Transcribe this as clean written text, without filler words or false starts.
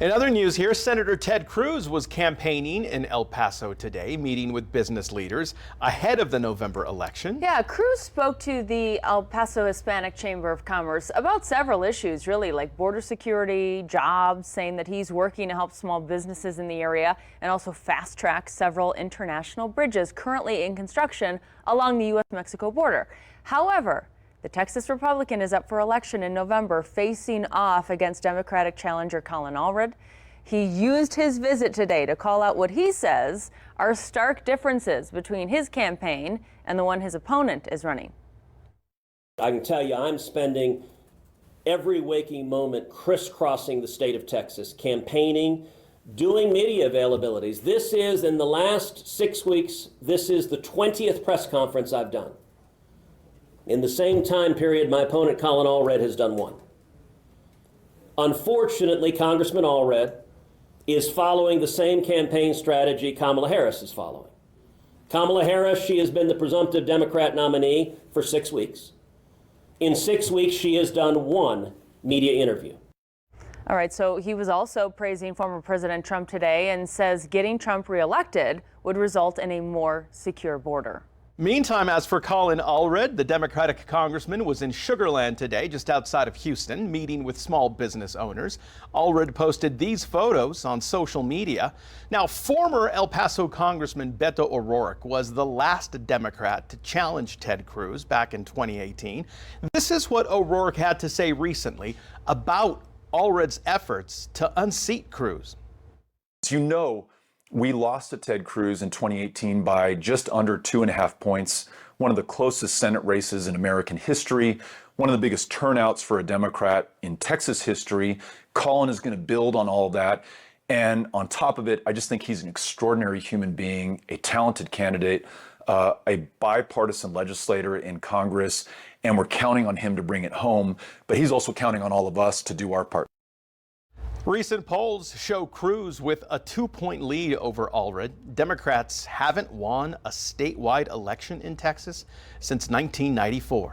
In other news here, Senator Ted Cruz was campaigning in El Paso today, meeting with business leaders ahead of the November election. Yeah, Cruz spoke to the El Paso Hispanic Chamber of Commerce about several issues, really, like border security, jobs, saying that he's working to help small businesses in the area and also fast track several international bridges currently in construction along the U.S.-Mexico border. However, the Texas Republican is up for election in November, facing off against Democratic challenger Colin Allred. He used his visit today to call out what he says are stark differences between his campaign and the one his opponent is running. I can tell you I'm spending every waking moment crisscrossing the state of Texas, campaigning, doing media availabilities. This is, in the last 6 weeks, this is the 20th press conference I've done. In the same time period, my opponent, Colin Allred, has done one. Unfortunately, Congressman Allred is following the same campaign strategy Kamala Harris is following. Kamala Harris, she has been the presumptive Democrat nominee for 6 weeks. In 6 weeks, she has done one media interview. All right, so he was also praising former President Trump today and says getting Trump reelected would result in a more secure border. Meantime, as for Colin Allred, the Democratic congressman was in Sugar Land today, just outside of Houston, meeting with small business owners. Allred posted these photos on social media. Now, former El Paso Congressman Beto O'Rourke was the last Democrat to challenge Ted Cruz back in 2018. This is what O'Rourke had to say recently about Allred's efforts to unseat Cruz. As you know, we lost to Ted Cruz in 2018 by just under 2.5 points, one of the closest Senate races in American history, one of the biggest turnouts for a Democrat in Texas history. Colin is going to build on all of that. And on top of it, I just think he's an extraordinary human being, a talented candidate, a bipartisan legislator in Congress, and we're counting on him to bring it home. But he's also counting on all of us to do our part. Recent polls show Cruz with a 2-point lead over Allred. Democrats haven't won a statewide election in Texas since 1994.